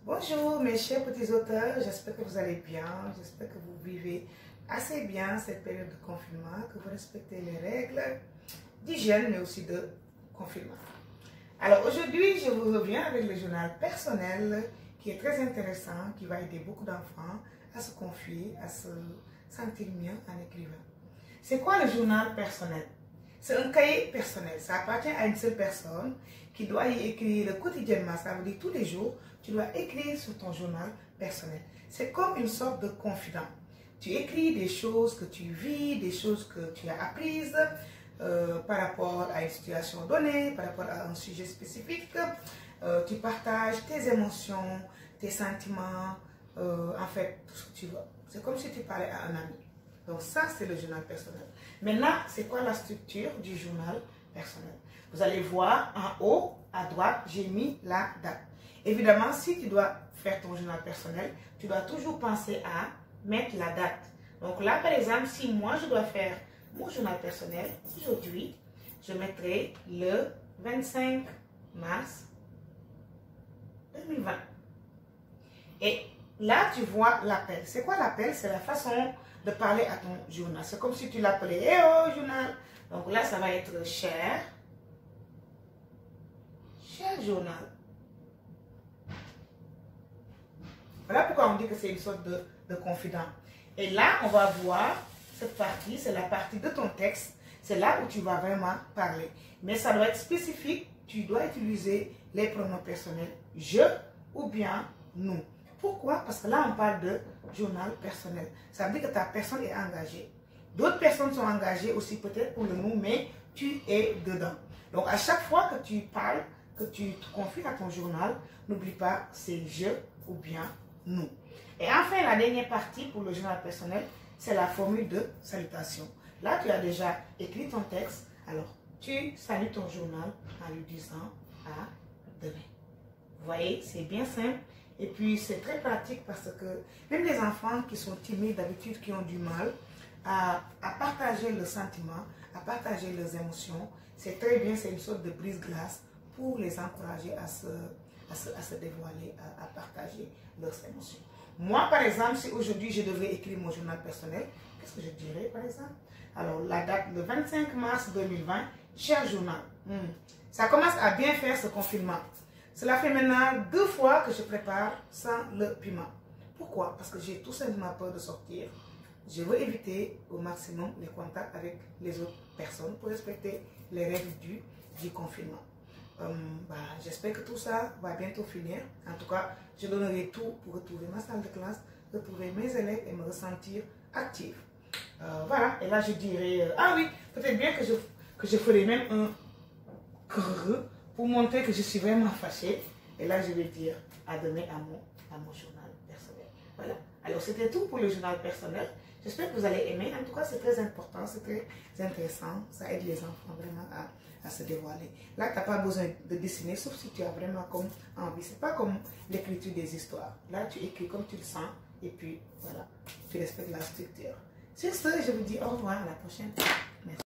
Bonjour mes chers petits auteurs, j'espère que vous allez bien, j'espère que vous vivez assez bien cette période de confinement, que vous respectez les règles d'hygiène mais aussi de confinement. Alors aujourd'hui, je vous reviens avec le journal personnel qui est très intéressant, qui va aider beaucoup d'enfants à se confier, à se sentir mieux en écrivant. C'est quoi le journal personnel? C'est un cahier personnel, ça appartient à une seule personne qui doit y écrire quotidiennement, ça veut dire tous les jours, tu dois écrire sur ton journal personnel. C'est comme une sorte de confident. Tu écris des choses que tu vis, des choses que tu as apprises par rapport à une situation donnée, par rapport à un sujet spécifique. Tu partages tes émotions, tes sentiments, en fait, tout ce que tu veux. C'est comme si tu parlais à un ami. Donc ça, c'est le journal personnel. Maintenant, c'est quoi la structure du journal personnel? Vous allez voir en haut, à droite, j'ai mis la date. Évidemment, si tu dois faire ton journal personnel, tu dois toujours penser à mettre la date. Donc là, par exemple, si moi, je dois faire mon journal personnel, aujourd'hui, je mettrai le 25 mars 2020. Et là, tu vois l'appel. C'est quoi l'appel? C'est la façon de parler à ton journal. C'est comme si tu l'appelais « Eh oh, journal ». Donc là, ça va être « cher journal ». Voilà pourquoi on dit que c'est une sorte de confident. Et là, on va voir cette partie, c'est la partie de ton texte. C'est là où tu vas vraiment parler. Mais ça doit être spécifique. Tu dois utiliser les pronoms personnels « je » ou bien « nous ». Pourquoi? Parce que là, on parle de journal personnel. Ça veut dire que ta personne est engagée. D'autres personnes sont engagées aussi peut-être pour le nous, mais tu es dedans. Donc, à chaque fois que tu parles, que tu te confies à ton journal, n'oublie pas, c'est « je » ou bien « nous ». Et enfin, la dernière partie pour le journal personnel, c'est la formule de salutation. Là, tu as déjà écrit ton texte. Alors, tu salues ton journal en lui disant « à demain ». Vous voyez, c'est bien simple. Et puis, c'est très pratique parce que même les enfants qui sont timides d'habitude, qui ont du mal à partager le sentiment, à partager leurs émotions, c'est très bien, c'est une sorte de brise-glace pour les encourager à se dévoiler, à partager leurs émotions. Moi, par exemple, si aujourd'hui je devais écrire mon journal personnel, qu'est-ce que je dirais, par exemple? Alors, la date, le 25 mars 2020, cher journal. Ça commence à bien faire ce confinement. Cela fait maintenant 2 fois que je prépare sans le piment. Pourquoi? Parce que j'ai tout simplement peur de sortir. Je veux éviter au maximum les contacts avec les autres personnes pour respecter les règles du confinement. J'espère que tout ça va bientôt finir. En tout cas, je donnerai tout pour retrouver ma salle de classe, retrouver mes élèves et me ressentir active. Voilà, et là je dirais, ah oui, peut-être bien que je ferai même un creux pour montrer que je suis vraiment fâchée. Et là je vais dire à demain à mon journal personnel. Voilà, alors c'était tout pour le journal personnel. J'espère que vous allez aimer. En tout cas, c'est très important, c'est très intéressant. Ça aide les enfants vraiment à se dévoiler. Là, tu n'as pas besoin de dessiner, sauf si tu as vraiment comme envie. Ce n'est pas comme l'écriture des histoires. Là, tu écris comme tu le sens. Et puis, voilà, tu respectes la structure. Sur ce, je vous dis au revoir, à la prochaine.